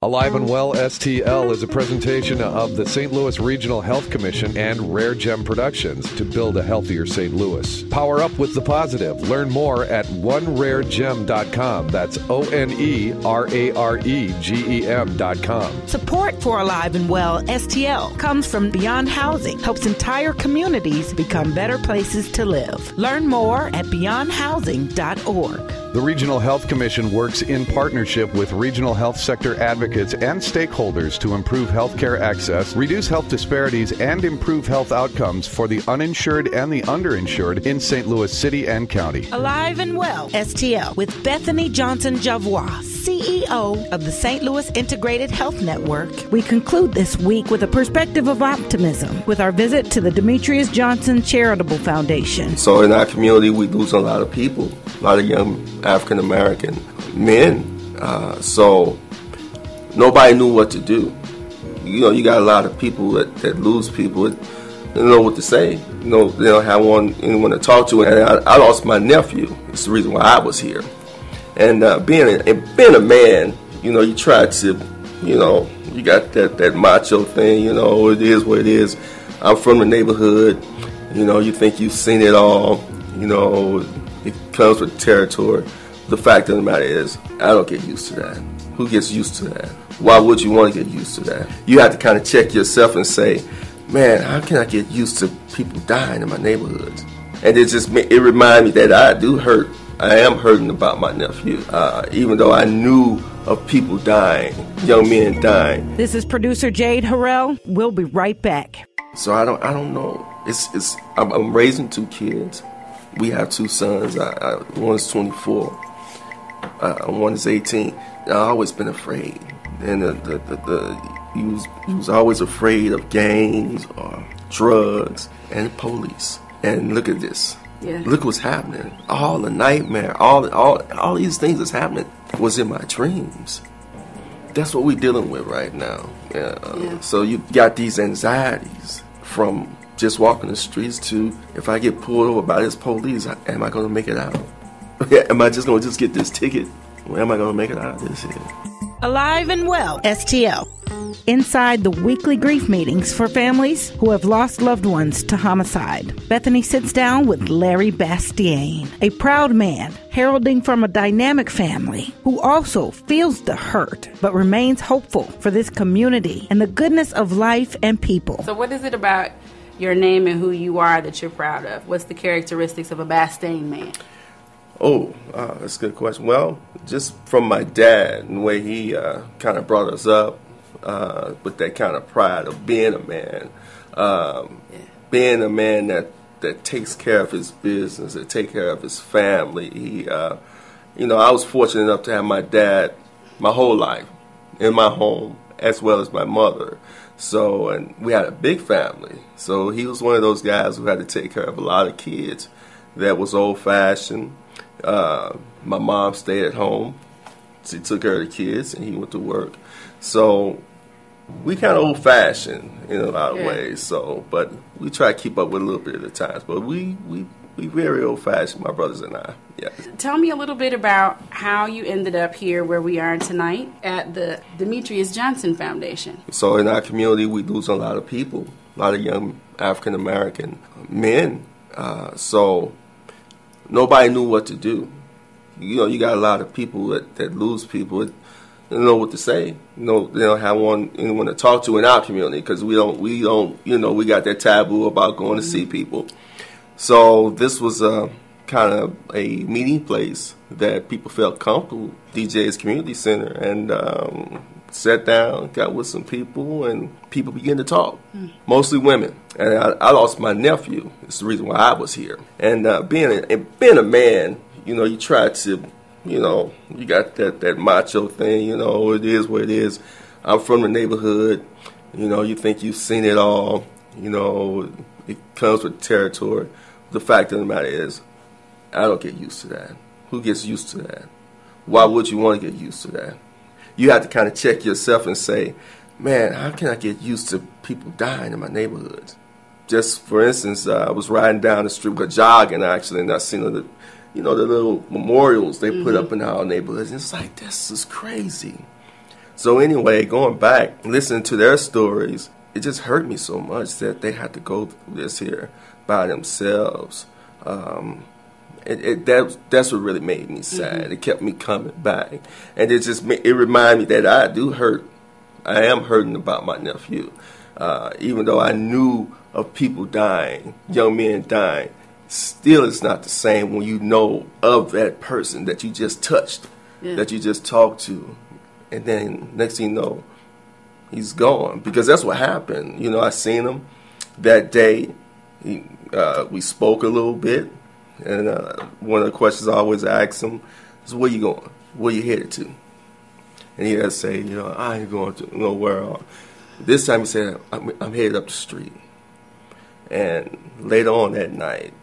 Alive and Well STL is a presentation of the St. Louis Regional Health Commission and RareGem Productions to build a healthier St. Louis. Power up with the positive. Learn more at OneRareGem.com. That's OneRaregem.com. Support for Alive and Well STL comes from Beyond Housing, helps entire communities become better places to live. Learn more at beyondhousing.org. The Regional Health Commission works in partnership with regional health sector advocates and stakeholders to improve healthcare access, reduce health disparities, and improve health outcomes for the uninsured and the underinsured in St. Louis City and County. Alive and Well STL with Bethany Johnson-Javois, CEO of the St. Louis Integrated Health Network. We conclude this week with a perspective of optimism with our visit to the Demetrious Johnson Charitable Foundation. So in our community, we lose a lot of people, a lot of young African-American men. So nobody knew what to do. You know, you got a lot of people that lose people. They don't know what to say. You know, they don't have anyone to talk to. And I lost my nephew. It's the reason why I was here. And being a man, you know, you try to, you know, you got that macho thing. You know, it is what it is. I'm from the neighborhood. You know, you think you've seen it all. You know, it comes with territory. The fact of the matter is, I don't get used to that. Who gets used to that? Why would you want to get used to that? You have to kind of check yourself and say, man, how can I get used to people dying in my neighborhoods? And it reminds me that I am hurting about my nephew, even though I knew of people dying, young men dying. This is producer Jade Harrell. We'll be right back. So I don't know. I'm raising two kids. We have two sons. One is 24. One is 18. I've always been afraid, and he was always afraid of gangs or drugs and the police. And look at this. Yeah. Look what's happening. All the nightmare, all these things that's happening was in my dreams. That's what we're dealing with right now. Yeah. So you got these anxieties from just walking the streets to, if I get pulled over by this police, am I going to make it out? Am I just going to get this ticket? Or am I going to make it out of this here? Alive and Well STL. Inside the weekly grief meetings for families who have lost loved ones to homicide, Bethany sits down with Larry Bastain, a proud man heralding from a dynamic family who also feels the hurt but remains hopeful for this community and the goodness of life and people. So what is it about your name and who you are that you're proud of? What's the characteristics of a Bastain man? That's a good question. Well, just from my dad and the way he kind of brought us up with that kind of pride of being a man, being a man that takes care of his business, that takes care of his family. He, I was fortunate enough to have my dad my whole life in my home, as well as my mother. So, and we had a big family. So he was one of those guys who had to take care of a lot of kids. That was old-fashioned. My mom stayed at home. She took care of the kids, and he went to work. So we kind of old-fashioned in a lot of ways. So, but we try to keep up with a little bit of the times. But we very old-fashioned, my brothers and I. Yeah. Tell me a little bit about how you ended up here where we are tonight at the Demetrious Johnson Foundation. So in our community, we lose a lot of people, a lot of young African-American men. So nobody knew what to do. You know, you got a lot of people that lose people. They don't know what to say. You know, they don't have anyone to talk to in our community because we don't. You know, we got that taboo about going to see people. So this was kind of a meeting place that people felt comfortable. DJ's Community Center, and sat down, got with some people, and people began to talk. Mostly women. And I lost my nephew. It's the reason why I was here. And being a man, you know, you try to, you know, you got that macho thing. You know, it is what it is. I'm from the neighborhood. You know, you think you've seen it all. You know, it comes with territory. The fact of the matter is, I don't get used to that. Who gets used to that? Why would you want to get used to that? You have to kind of check yourself and say, man, how can I get used to people dying in my neighborhoods? Just for instance, I was riding down the street, jogging actually, and I seen the little memorials they put up in our neighborhoods. And it's like, this is crazy. So anyway, going back, listening to their stories, it just hurt me so much that they had to go through this here by themselves. That's what really made me sad. Mm-hmm. It kept me coming back, and it reminded me that I do hurt. I am hurting about my nephew, even though I knew of people dying, young men dying. Still, it's not the same when you know of that person that you just touched, that you just talked to, and then next thing you know, he's gone. Because that's what happened. You know, I seen him that day. We spoke a little bit, and one of the questions I always ask him is, "Where you going? Where you headed to?" And he would say, "You know, I ain't going to nowhere." This time he said, "I'm headed up the street." And later on that night,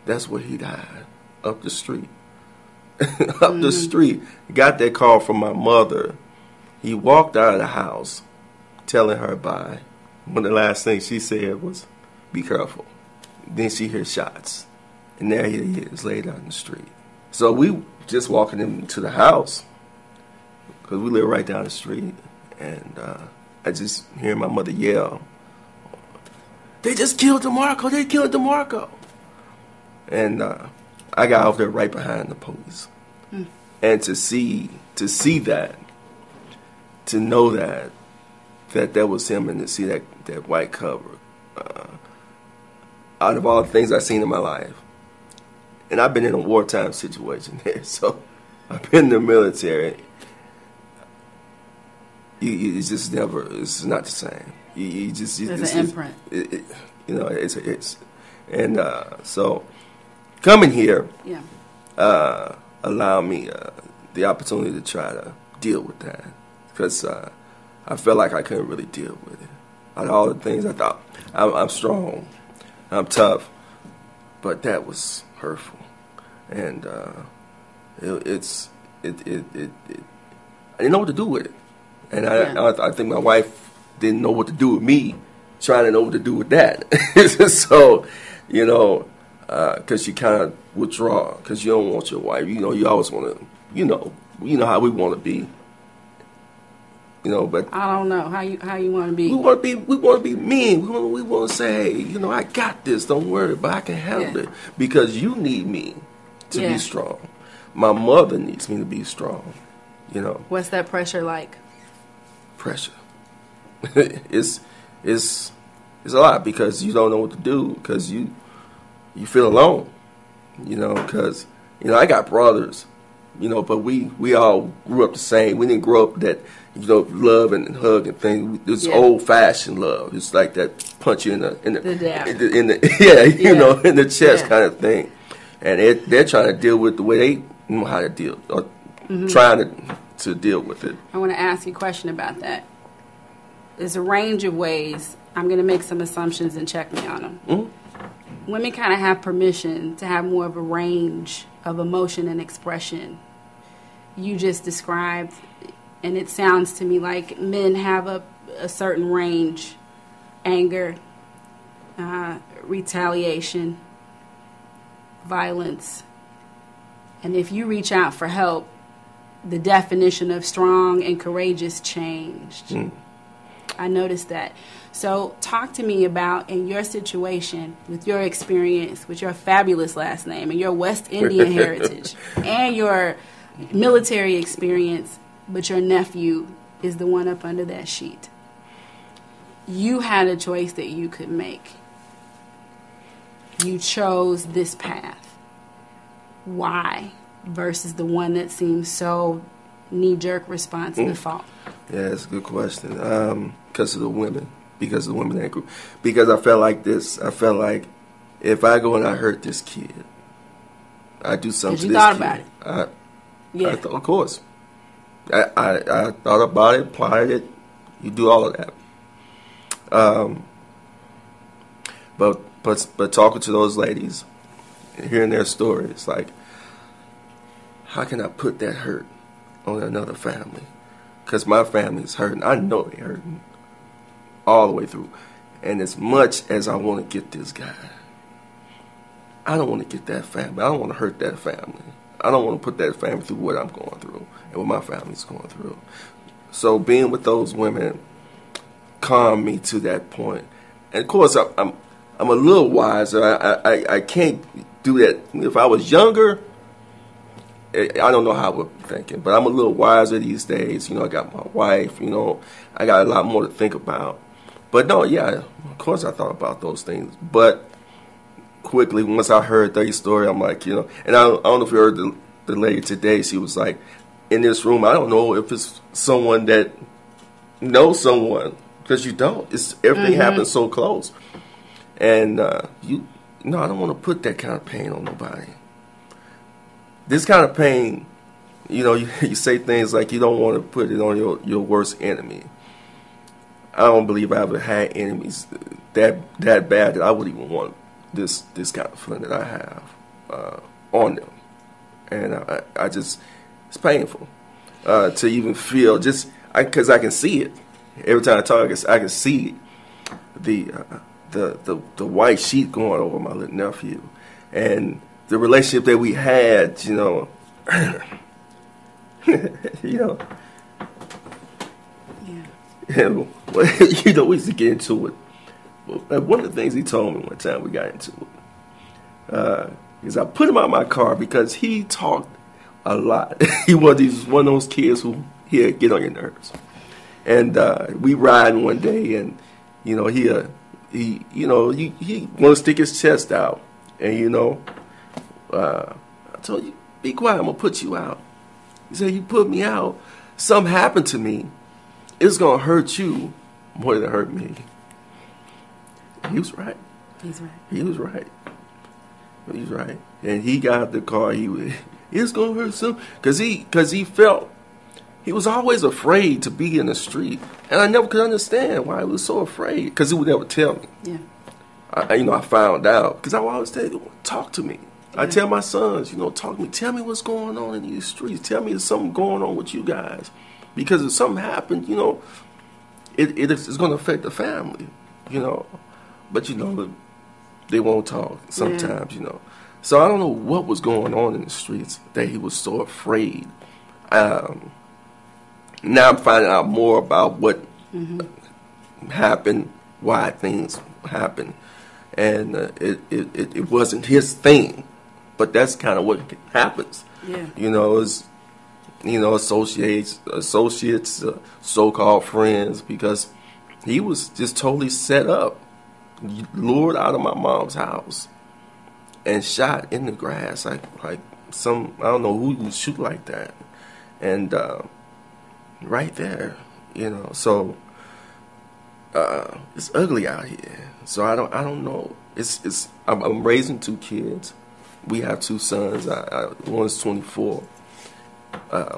that's where he died, up the street. Up the street. Got that call from my mother. He walked out of the house telling her bye. One of the last things she said was, "Be careful." Then she hears shots. And there he is, laid out in the street. So we just walking into the house, because we live right down the street. And I just hear my mother yell, "They just killed DeMarco. They killed DeMarco." And I got out there right behind the police. And to see that, to know that was him, and to see that white cover, out of all the things I've seen in my life, and I've been in a wartime situation there, so I've been in the military. It's just never. It's not the same. There's an imprint. And so coming here, allowed me the opportunity to try to deal with that, because I felt like I couldn't really deal with it. Out of all the things I thought, I'm strong, I'm tough, but that was hurtful, and I didn't know what to do with it, and I think my wife didn't know what to do with me, trying to know what to do with that. So, you know, because you kind of withdraw, because you don't want your wife. You know, you always want to. You know how we want to be. You know, but I don't know how you want to be. We want to be mean. We want to say, hey, you know, I got this. Don't worry, but I can handle it, because you need me to be strong. My mother needs me to be strong. You know. What's that pressure like? Pressure. It's a lot, because you don't know what to do, because you feel alone. You know, because I got brothers. You know, but we all grew up the same. We didn't grow up that, love and hug and things. This old fashioned love. It's like that punch you in the chest kind of thing. And they're trying to deal with the way they know how to deal, or trying to deal with it. I want to ask you a question about that. There's a range of ways. I'm going to make some assumptions and check me on them. Mm-hmm. Women kind of have permission to have more of a range of emotion and expression. You just described, and it sounds to me like men have a certain range: anger, retaliation, violence. And if you reach out for help, the definition of strong and courageous changed. I noticed that. So talk to me about, in your situation, with your experience, with your fabulous last name and your West Indian heritage and your military experience, but your nephew is the one up under that sheet. You had a choice that you could make. You chose this path. Why? Versus the one that seems so knee-jerk response default. Yeah, that's a good question. Because of the women. Because of the women that group. Because I felt like this. I felt like if I go and I hurt this kid, I do something to this kid. You thought about it. I thought, of course. I thought about it, applied it. You do all of that. But talking to those ladies and hearing their stories, like, how can I put that hurt on another family? Because my family's hurting. I know they're hurting all the way through. And as much as I want to get this guy, I don't want to get that family. I don't want to hurt that family. I don't want to put that family through what I'm going through and what my family's going through. So being with those women calmed me to that point. And of course, I'm a little wiser. I can't do that. If I was younger, I don't know how I would be thinking, but I'm a little wiser these days. You know, I got my wife, you know, I got a lot more to think about. But no, yeah, of course I thought about those things. But quickly, once I heard their story, I'm like, you know, and I don't know if you heard the lady today, she was like, in this room, I don't know if it's someone that knows someone, because you don't. It's everything happens so close. And I don't want to put that kind of pain on nobody. This kind of pain, you know, you say things like you don't want to put it on your worst enemy. I don't believe I ever had enemies that bad that I would even want this kind of feeling that I have on them. And I just, it's painful to even feel, just because I can see it. Every time I talk, I can see the white sheet going over my little nephew. And the relationship that we had, you know, you know. And, you know, we used to get into it. One of the things he told me one time we got into it is I put him out of my car because he talked a lot. He was one of those kids who he'd get on your nerves. And we riding one day, and you know he want to stick his chest out, and you know I told you, be quiet, I'm gonna put you out. He said, you put me out, something happened to me, it's going to hurt you more than it hurt me. He was right. He's right. He was right. He's right. And he got out the car. It's going to hurt some. Because he felt, he was always afraid to be in the street. And I never could understand why he was so afraid. Because he would never tell me. Yeah. I found out. Because I would always tell you, talk to me. Yeah. I tell my sons, you know, talk to me. Tell me what's going on in these streets. Tell me there's something going on with you guys. Because if something happened, you know, it's going to affect the family, you know. But, you know, they won't talk sometimes, you know. So I don't know what was going on in the streets that he was so afraid. Now I'm finding out more about what happened, why things happened. And it wasn't his thing. But that's kind of what happens. Yeah. You know, it's, you know, associates, so-called friends, because he was just totally set up, lured out of my mom's house, and shot in the grass like some, I don't know who would shoot like that, and right there, you know. So it's ugly out here. So I don't know. I'm raising 2 kids. We have 2 sons. One's 24.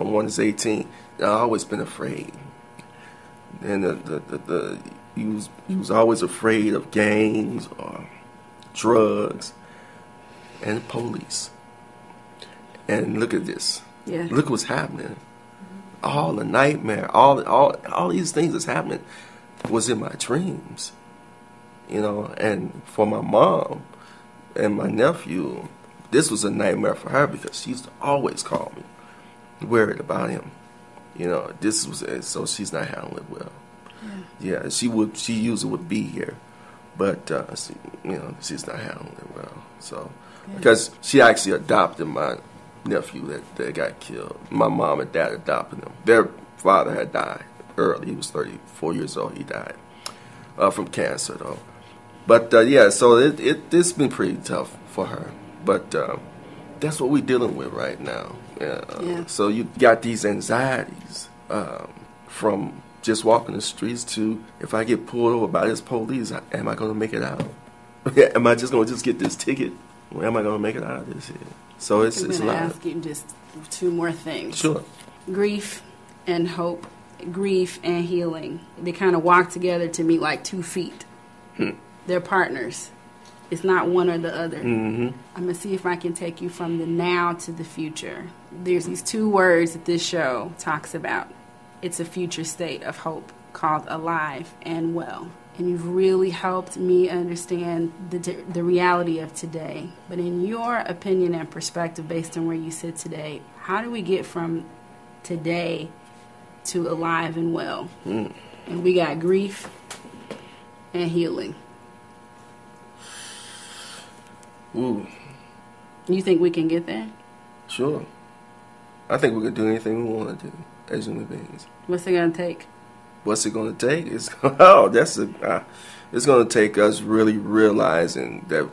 One is 18. I've always been afraid, and he was always afraid of gangs or drugs and police. And look at this. Yeah. Look what's happening. All the nightmare, all these things that's happening was in my dreams, you know. And for my mom and my nephew, this was a nightmare for her because she used to always call me, worried about him, you know. This was so she's not handling it well. Yeah, she usually would be here, but you know, she's not handling it well. So because she actually adopted my nephew that got killed. My mom and dad adopted him. Their father had died early. He was 34 years old. He died from cancer, though. But yeah, so it's been pretty tough for her. But that's what we're dealing with right now. So you got these anxieties from just walking the streets to, if I get pulled over by this police, am I going to make it out? Am I just going to get this ticket? Or am I going to make it out of this here? So it's a lot. I'm going to ask you just 2 more things. Sure. Grief and hope, grief and healing. They kind of walk together to me like 2 feet. They're partners. It's not one or the other. I'm going to see if I can take you from the now to the future. There's these 2 words that this show talks about. It's a future state of hope called alive and well. And you've really helped me understand the reality of today. But in your opinion and perspective, based on where you sit today, how do we get from today to alive and well. And we got grief and healing. Ooh. You think we can get there? Sure. I think we can do anything we want to do as human beings. What's it going to take? What's it going to take? It's going to take us really realizing that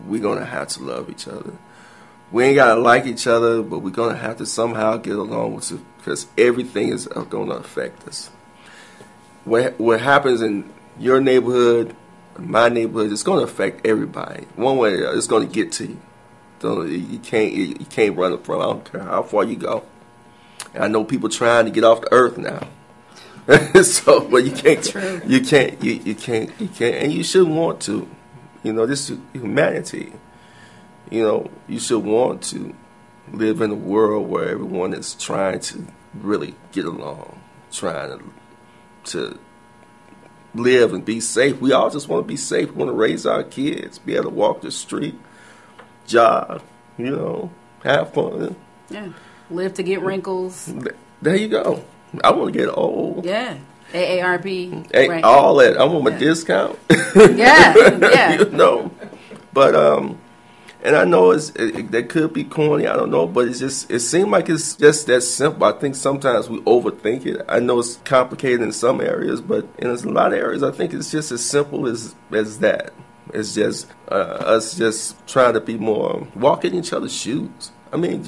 we're going to have to love each other. We ain't got to like each other, but we're going to have to somehow get along with it, because everything is going to affect us. What happens in your neighborhood, my neighborhood, it's going to affect everybody. One way or the other, it's going to get to you. So you can't run it from. I don't care how far you go. And I know people trying to get off the earth now. So, but you can't. True. You can't, and you shouldn't want to. You know, this is humanity. You know, you should want to live in a world where everyone is trying to really get along, trying to live and be safe. We all just want to be safe. We want to raise our kids, be able to walk the street, jog, you know, have fun. Yeah, live to get wrinkles. There you go. I want to get old. Yeah. AARP. Right. All that. I want my discount. Yeah. You know. But, and I know that could be corny, I don't know, but it seems like it's just that simple. I think sometimes we overthink it. I know it's complicated in some areas, but in a lot of areas, I think it's just as simple as that. It's just us just trying to be more, walk in each other's shoes. I mean,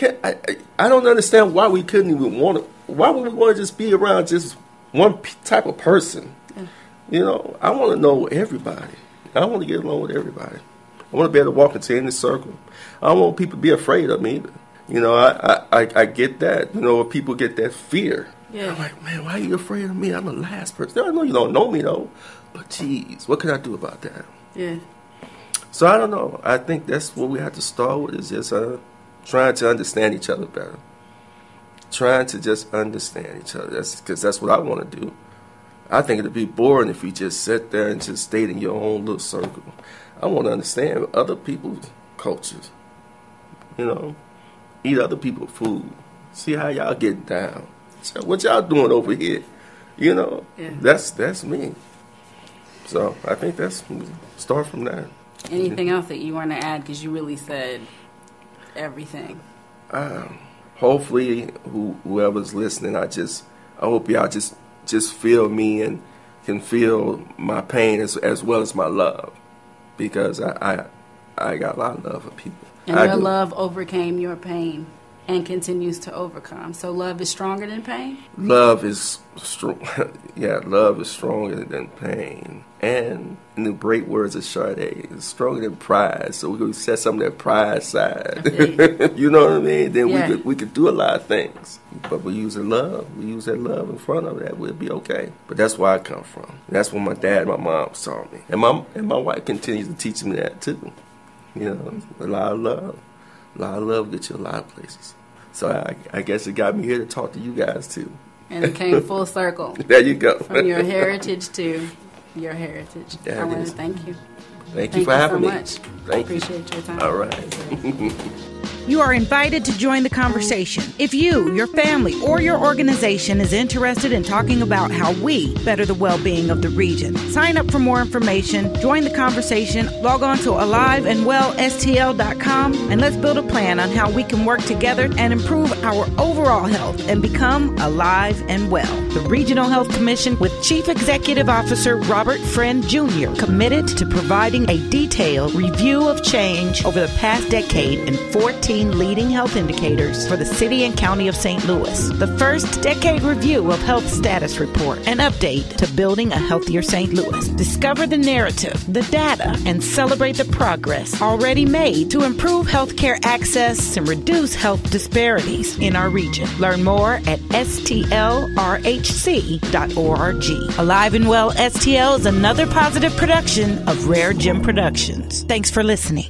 I don't understand why we couldn't even why would we want to just be around just one type of person? Yeah. You know, I want to know everybody. I want to get along with everybody. I want to be able to walk into any circle. I don't want people to be afraid of me either. You know, I get that. You know, when people get that fear. Yeah. I'm like, man, why are you afraid of me? I'm the last person. I know you don't know me, though. But, geez, what can I do about that? Yeah. So, I don't know. I think that's what we have to start with, is just trying to understand each other better. Trying to just understand each other. Because that's what I want to do. I think it would be boring if you just sit there and just stayed in your own little circle. I want to understand other people's cultures. You know, eat other people's food. See how y'all getting down. What y'all doing over here? You know, that's me. So I think start from that. Anything else that you want to add? Because you really said everything. Hopefully, whoever's listening, I hope y'all just feel me and can feel my pain as well as my love. Because I got a lot of love for people. And your love overcame your pain and continues to overcome. So love is stronger than pain? Love is strong. Yeah, love is stronger than pain. And in the great words of Sade, it's stronger than pride. So we're going to set some of that pride aside. You know what I mean? Then we could do a lot of things. But we use love. We use that love in front of that. We'll be okay. But that's where I come from. That's what my dad and my mom taught me. And my wife continues to teach me that too. You know, a lot of love. A lot of love gets you a lot of places. So I guess it got me here to talk to you guys too. And it came full circle. There you go. From your heritage to your heritage. I want to thank you. Thank you for having me. Thank you so much. I appreciate your time. All right. You are invited to join the conversation. If you, your family, or your organization is interested in talking about how we better the well-being of the region, sign up for more information, join the conversation, log on to aliveandwellstl.com, and let's build a plan on how we can work together and improve our overall health and become alive and well. The Regional Health Commission, with Chief Executive Officer Robert Friend Jr., committed to providing a detailed review of change over the past decade in 14 leading health indicators for the city and county of St. Louis. The first decade review of health status report, an update to building a healthier St. Louis. Discover the narrative, the data, and celebrate the progress already made to improve healthcare access and reduce health disparities in our region. Learn more at stlrhc.org. Alive and Well STL is another positive production of RareGem Productions. Thanks for listening.